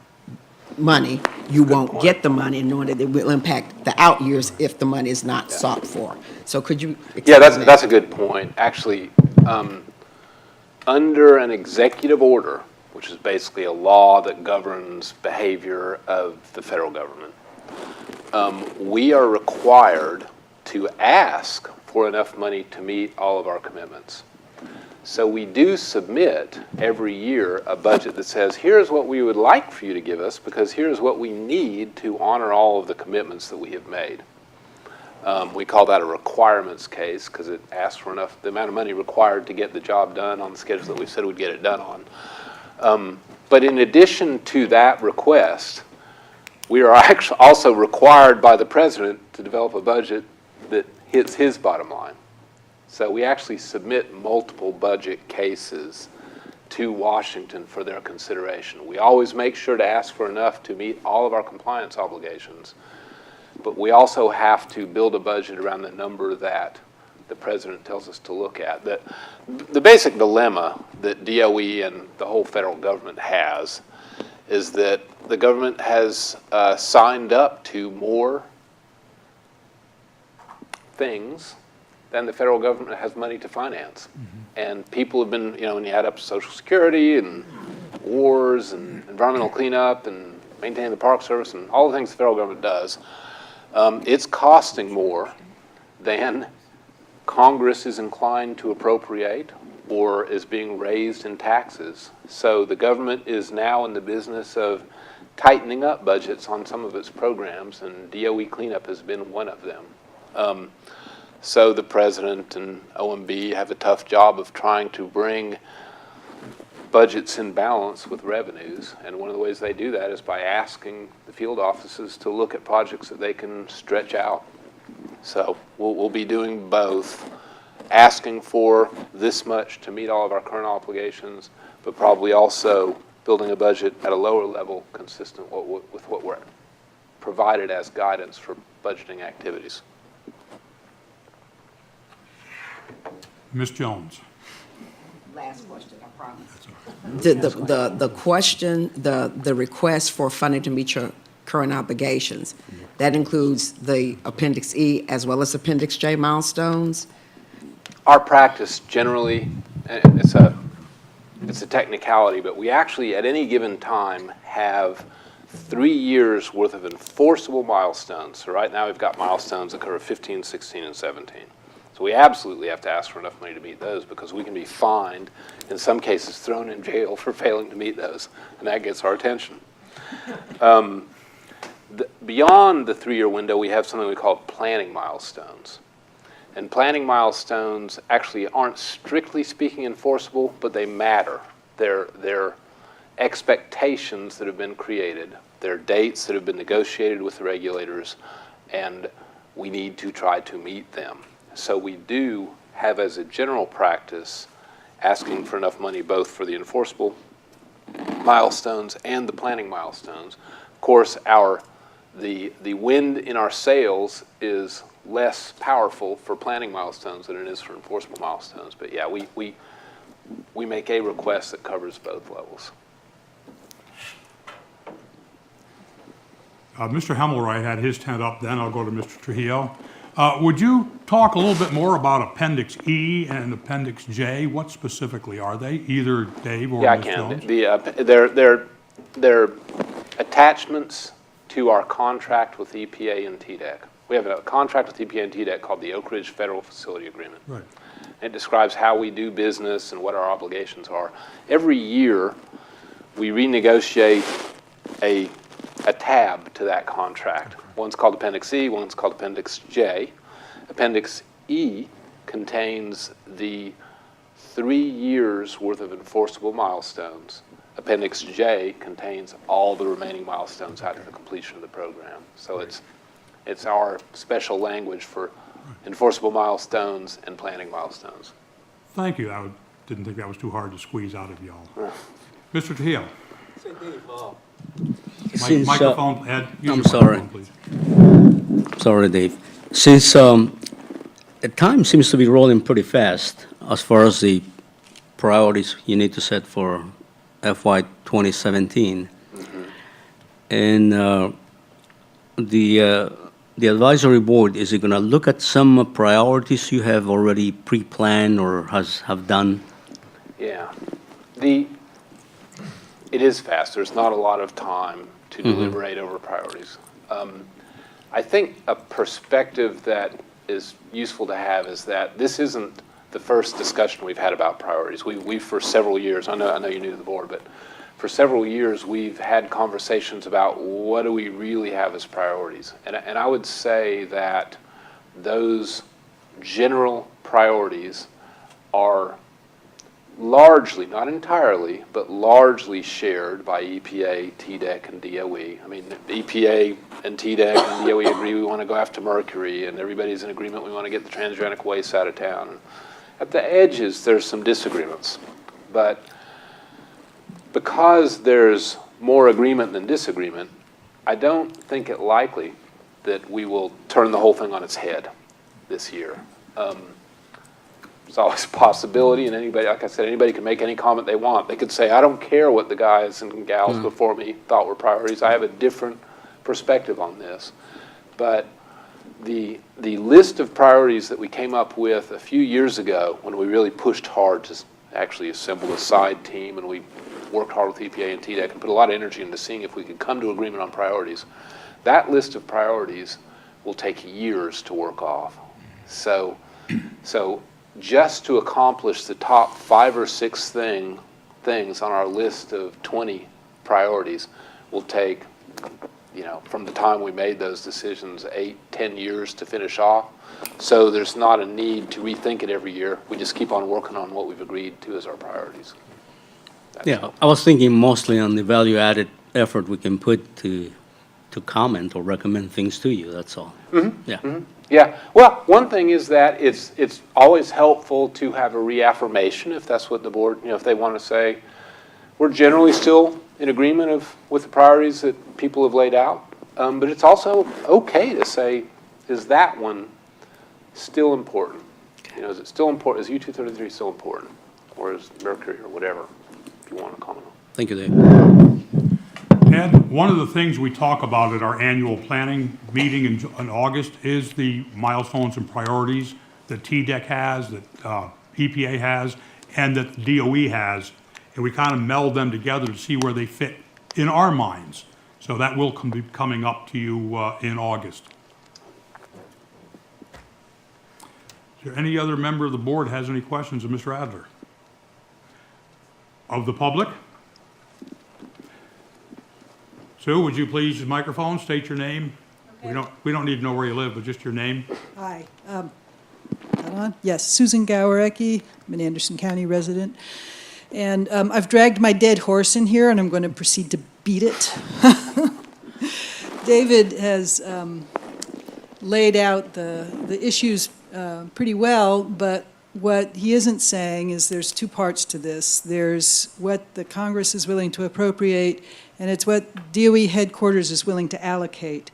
money, you won't get the money, knowing that it will impact the out years if the money is not sought for. So could you explain Yeah, that? that's a good point. Actually, under an executive order, which is basically a law that governs behavior of the federal government, we are required to ask for enough money to meet all of our commitments. So we do submit every year a budget that says, here's what we would like for you to give us because here's what we need to honor all of the commitments that we have made. We call that a requirements case because it asks for enough, the amount of money required to get the job done on the schedule that we said we'd get it done on. But in addition to that request, we are actually also required by the president to develop a budget that hits his bottom line. So we actually submit multiple budget cases to Washington for their consideration. We always make sure to ask for enough to meet all of our compliance obligations, but we also have to build a budget around the number that the president tells us to look at. The basic dilemma that DOE and the whole federal government has is that the government has signed up to more things than the federal government has money to finance. And people have been, when you add up Social Security and wars and environmental cleanup and maintaining the Park Service and all the things the federal government does, it's costing more than Congress is inclined to appropriate or is being raised in taxes. So the government is now in the business of tightening up budgets on some of its programs, and DOE cleanup has been one of them. So the president and OMB have a tough job of trying to bring budgets in balance with revenues. And one of the ways they do that is by asking the field offices to look at projects that they can stretch out. So we'll be doing both, asking for this much to meet all of our current obligations, but probably also building a budget at a lower level consistent with what we're provided as guidance for budgeting activities. Ms. Jones? Last question, I promise. The question, the request for funding to meet your current obligations, that includes the Appendix E as well as Appendix J milestones? Our practice generally, it's a technicality, but we actually at any given time have 3 years worth of enforceable milestones. So right now we've got milestones that cover 15, 16, and 17. So we absolutely have to ask for enough money to meet those because we can be fined, in some cases thrown in jail for failing to meet those, and that gets our attention. Beyond the 3-year window, we have something we call planning milestones. And planning milestones actually aren't strictly speaking enforceable, but they matter. They're expectations that have been created. They're dates that have been negotiated with the regulators, and we need to try to meet them. So we do have as a general practice asking for enough money both for the enforceable milestones and the planning milestones. Of course, the wind in our sails is less powerful for planning milestones than it is for enforceable milestones. But yeah, we make a request that covers both levels. Mr. Hemmelwright had his hand up, then I'll go to Mr. Trujillo. Would you talk a little bit more about Appendix E and Appendix J? What specifically are they? Either Dave or Ms. Jones? Yeah, I can. They're attachments to our contract with EPA and TDEC we have a contract with EPA and TDEC called the Oak Ridge Federal Facility Agreement. Right. It describes how we do business and what our obligations are. Every year, we renegotiate a tab to that contract. One's called Appendix E, one's called Appendix J. Appendix E contains the 3 years' worth of enforceable milestones. Appendix J contains all the remaining milestones after the completion of the program. So it's our special language for enforceable milestones and planning milestones. Thank you. Didn't think that was too hard to squeeze out of y'all. Mr. Trujillo. Microphone, Ed. Use I'm your sorry. microphone, please. Sorry, Dave. Since the time seems to be rolling pretty fast as far as the priorities you need to set for FY 2017, and the advisory board, is it going to look at some priorities you have already pre-planned or have done? Yeah. It is fast. There's not a lot of time to deliberate over priorities. I think a perspective that is useful to have is that this isn't the first discussion we've had about priorities. We for several years, I know you're new to the board, but for several years we've had conversations about what do we really have as priorities. And I would say that those general priorities are largely, not entirely, but largely shared by EPA, TDEC, and DOE. I mean, the EPA and TDEC and DOE agree we want to go after mercury, and everybody's in agreement we want to get the transuranic waste out of town. At the edges, there's some disagreements. But because there's more agreement than disagreement, I don't think it likely that we will turn the whole thing on its head this year. There's always a possibility, and anybody, like I said, anybody can make any comment they want. They could say, I don't care what the guys and gals before me thought were priorities. I have a different perspective on this. But the list of priorities that we came up with a few years ago when we really pushed hard to actually assemble a side team, and we worked hard with EPA and TDEC and put a lot of energy into seeing if we could come to agreement on priorities, that list of priorities will take years to work off. So just to accomplish the top 5 or 6 things on our list of 20 priorities will take, from the time we made those decisions, 8-10 years to finish off. So there's not a need to rethink it every year. We just keep on working on what we've agreed to as our priorities. Yeah, I was thinking mostly on the value-added effort we can put to comment or recommend things to you, that's all. Yeah. Yeah, well, one thing is that it's always helpful to have a reaffirmation if that's what the board, if they want to say, we're generally still in agreement with the priorities that people have laid out. But it's also okay to say, is that one still important? Is it still important? Is U-233 still important? Or is mercury or whatever, if you want to comment on? Thank you, Dave. Ed, one of the things we talk about at our annual planning meeting in August is the milestones and priorities that TDEC has, that EPA has, and that DOE has, and we kind of meld them together to see where they fit in our minds. So that will be coming up to you in August. Is there any other member of the board has any questions of Mr. Adler? Of the public? Sue, would you please use the microphone, state your name? Okay. We don't need to know where you live, but just your name. Hi. Hold on. Yes, Susan Gowerecki. I'm an Anderson County resident. And I've dragged my dead horse in here, and I'm going to proceed to beat it. David has laid out the issues pretty well, but what he isn't saying is there's 2 parts to this. There's what the Congress is willing to appropriate, and it's what DOE headquarters is willing to allocate.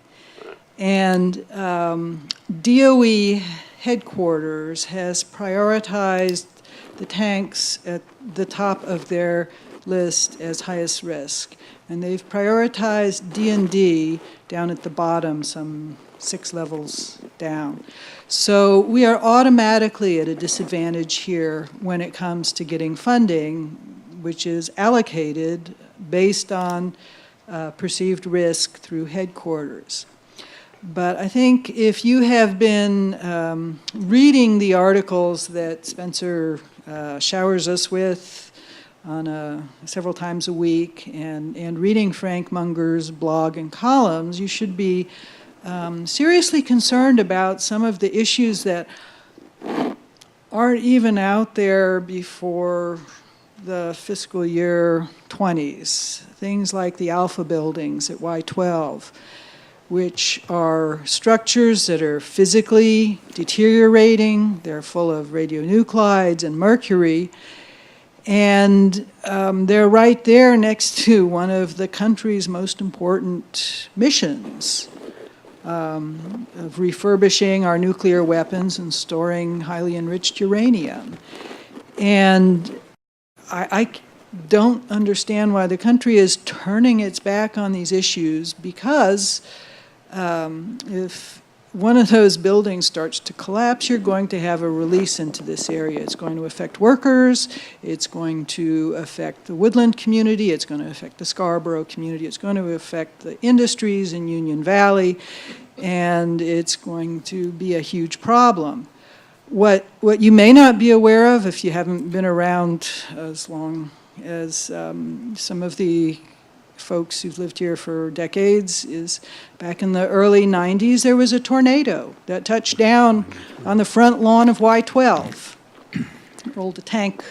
And DOE headquarters has prioritized the tanks at the top of their list as highest risk. And they've prioritized D&D down at the bottom, some 6 levels down. So we are automatically at a disadvantage here when it comes to getting funding, which is allocated based on perceived risk through headquarters. But I think if you have been reading the articles that Spencer showers us with on several times a week, and reading Frank Munger's blog and columns, you should be seriously concerned about some of the issues that aren't even out there before the fiscal year 20s. Things like the Alpha buildings at Y12, which are structures that are physically deteriorating. They're full of radionuclides and mercury. And they're right there next to one of the country's most important missions of refurbishing our nuclear weapons and storing highly enriched uranium. And I don't understand why the country is turning its back on these issues, because if one of those buildings starts to collapse, you're going to have a release into this area. It's going to affect workers, it's going to affect the woodland community, it's going to affect the Scarborough community, it's going to affect the industries in Union Valley, and it's going to be a huge problem. What you may not be aware of, if you haven't been around as long as some of the folks who've lived here for decades, is back in the early 90s, there was a tornado that touched down on the front lawn of Y12. Rolled a tank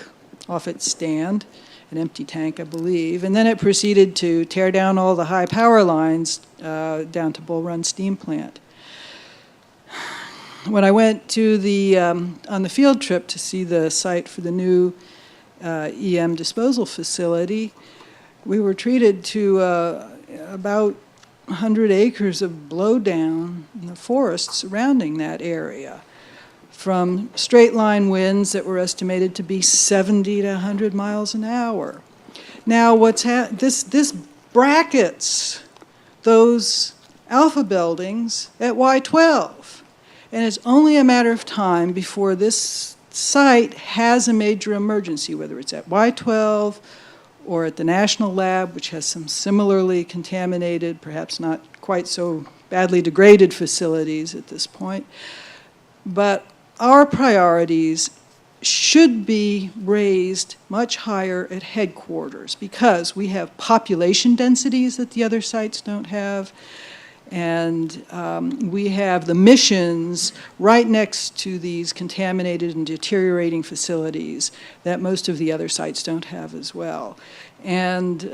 off its stand, an empty tank, I believe, and then it proceeded to tear down all the high power lines down to Bull Run Steam Plant. When I went to on the field trip to see the site for the new EM disposal facility, we were treated to about 100 acres of blowdown in the forest surrounding that area, from straight line winds that were estimated to be 70 to 100 miles an hour. Now, this brackets those Alpha buildings at Y12, and it's only a matter of time before this site has a major emergency, whether it's at Y12 or at the National Lab, which has some similarly contaminated, perhaps not quite so badly degraded facilities at this point. But our priorities should be raised much higher at headquarters, because we have population densities that the other sites don't have, and we have the missions right next to these contaminated and deteriorating facilities that most of the other sites don't have as well. And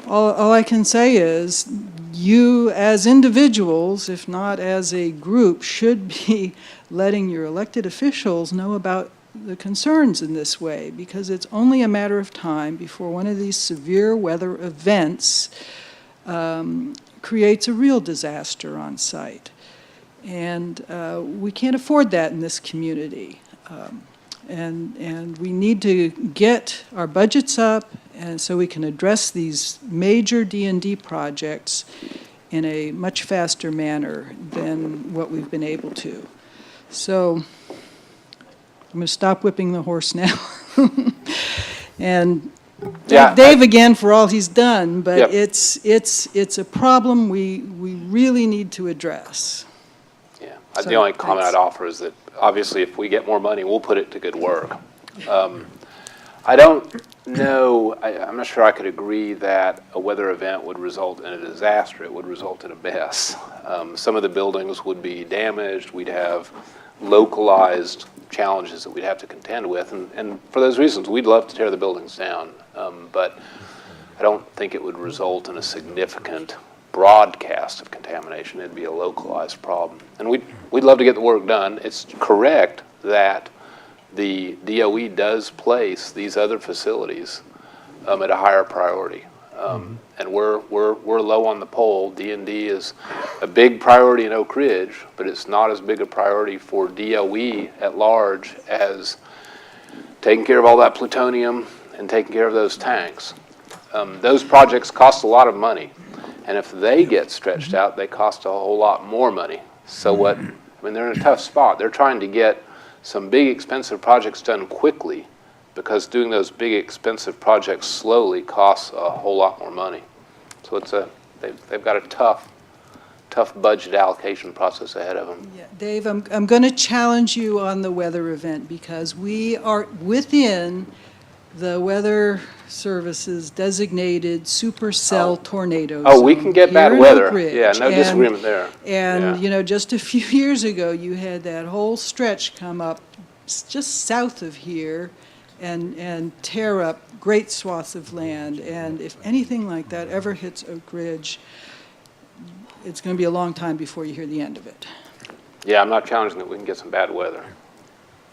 all I can say is, you as individuals, if not as a group, should be letting your elected officials know about the concerns in this way, because it's only a matter of time before one of these severe weather events creates a real disaster on site. And we can't afford that in this community. And we need to get our budgets up, and so we can address these major D&D projects in a much faster manner than what we've been able to. So I'm going to stop whipping the horse now. And Yeah, Dave again for all he's done, but Yep. it's a problem we really need to address. Yeah, So, the only comment thanks. I'd offer is that obviously if we get more money, we'll put it to good work. I don't know, I'm not sure I could agree that a weather event would result in a disaster. It would result in a mess. Some of the buildings would be damaged. We'd have localized challenges that we'd have to contend with. And for those reasons, we'd love to tear the buildings down. But I don't think it would result in a significant broadcast of contamination. It'd be a localized problem. And we'd love to get the work done. It's correct that the DOE does place these other facilities at a higher priority. And we're low on the poll. D&D is a big priority in Oak Ridge, but it's not as big a priority for DOE at large as taking care of all that plutonium and taking care of those tanks. Those projects cost a lot of money, and if they get stretched out, they cost a whole lot more money. So they're in a tough spot. They're trying to get some big expensive projects done quickly, because doing those big expensive projects slowly costs a whole lot more money. So they've got a tough tough budget allocation process ahead of them. Yeah, Dave, I'm going to challenge you on the weather event because we are within the Weather Service's designated supercell tornado Oh, we zone can get here bad in weather. Oak Ridge. Yeah, no And- disagreement there. And, Yeah. you know, just a few years ago, you had that whole stretch come up just south of here and tear up great swaths of land. And if anything like that ever hits Oak Ridge, it's going to be a long time before you hear the end of it. Yeah, I'm not challenging that we can get some bad weather.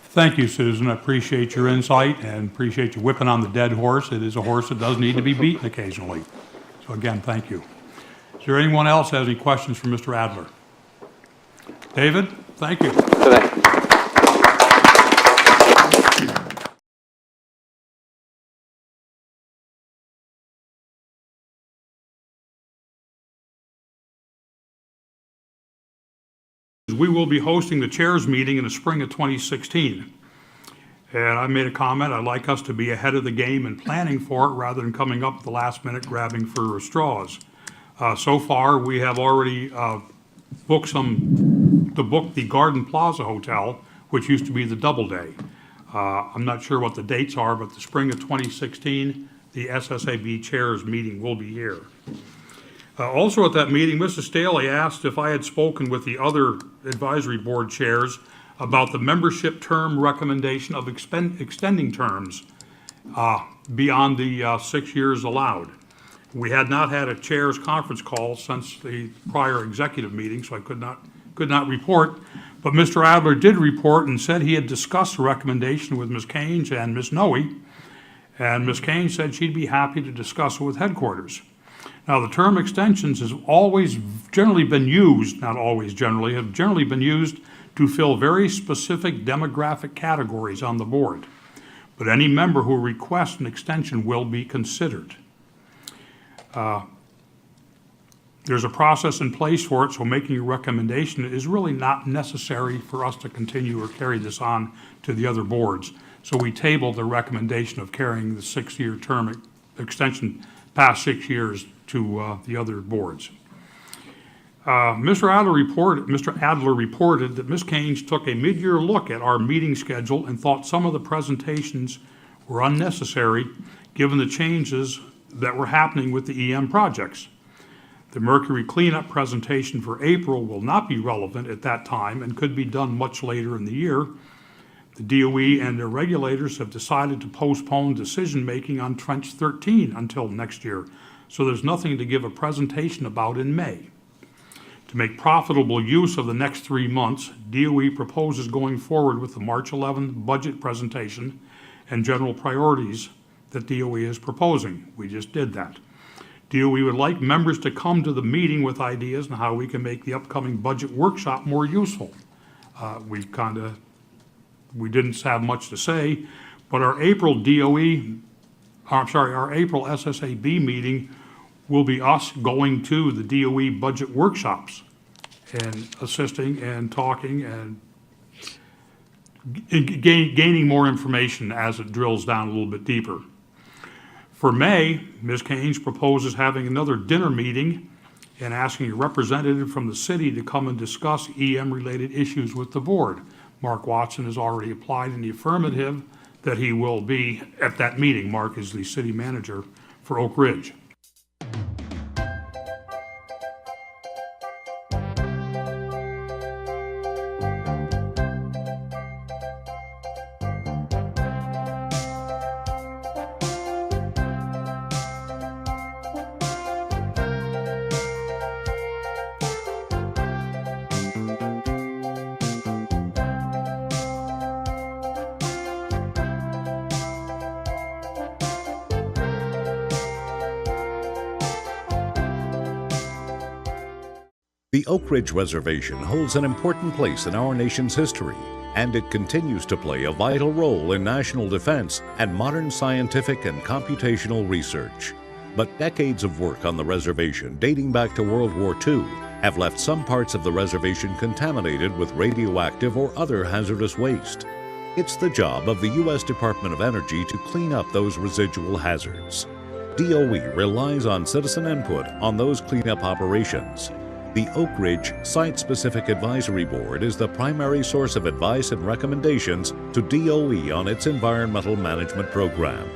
Thank you, Susan. I appreciate your insight and appreciate you whipping on the dead horse. It is a horse that does need to be beaten occasionally. So again, thank you. Is there anyone else that has any questions for Mr. Adler? David, thank you. We will be hosting the chairs meeting in the spring of 2016. And I made a comment, I'd like us to be ahead of the game in planning for it rather than coming up at the last minute grabbing for straws. So far, we have already booked the Garden Plaza Hotel, which used to be the Doubleday. I'm not sure what the dates are, but the spring of 2016, the SSAB chairs meeting will be here. Also at that meeting, Mrs. Staley asked if I had spoken with the other advisory board chairs about the membership term recommendation of extending terms beyond the 6 years allowed. We had not had a chair's conference call since the prior executive meeting, so I could not report. But Mr. Adler did report and said he had discussed the recommendation with Ms. Kanes and Ms. Noe, and Ms. Kanes said she'd be happy to discuss it with headquarters. Now, the term extensions has always generally been used, not always generally, have generally been used to fill very specific demographic categories on the board. But any member who requests an extension will be considered. There's a process in place for it, so making a recommendation is really not necessary for us to continue or carry this on to the other boards. So we tabled the recommendation of carrying the 6-year term extension past 6 years to the other boards. Mr. Adler reported that Ms. Kanes took a mid-year look at our meeting schedule and thought some of the presentations were unnecessary given the changes that were happening with the EM projects. The Mercury cleanup presentation for April will not be relevant at that time and could be done much later in the year. The DOE and their regulators have decided to postpone decision-making on Trench 13 until next year, so there's nothing to give a presentation about in May. To make profitable use of the next 3 months, DOE proposes going forward with the March 11 budget presentation and general priorities that DOE is proposing. We just did that. DOE would like members to come to the meeting with ideas on how we can make the upcoming budget workshop more useful. We didn't have much to say, but our April SSAB meeting will be us going to the DOE budget workshops and assisting and talking and gaining more information as it drills down a little bit deeper. For May, Ms. Kanes proposes having another dinner meeting and asking a representative from the city to come and discuss EM-related issues with the board. Mark Watson has already applied in the affirmative that he will be at that meeting. Mark is the city manager for Oak Ridge. The Oak Ridge Reservation holds an important place in our nation's history, and it continues to play a vital role in national defense and modern scientific and computational research. But decades of work on the reservation, dating back to World War II, have left some parts of the reservation contaminated with radioactive or other hazardous waste. It's the job of the U.S. Department of Energy to clean up those residual hazards. DOE relies on citizen input on those cleanup operations. The Oak Ridge Site-Specific Advisory Board is the primary source of advice and recommendations to DOE on its environmental management program.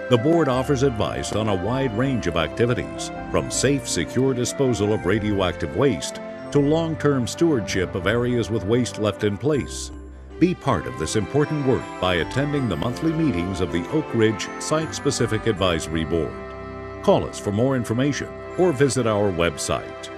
The board offers advice on a wide range of activities, from safe, secure disposal of radioactive waste to long-term stewardship of areas with waste left in place. Be part of this important work by attending the monthly meetings of the Oak Ridge Site-Specific Advisory Board. Call us for more information or visit our website.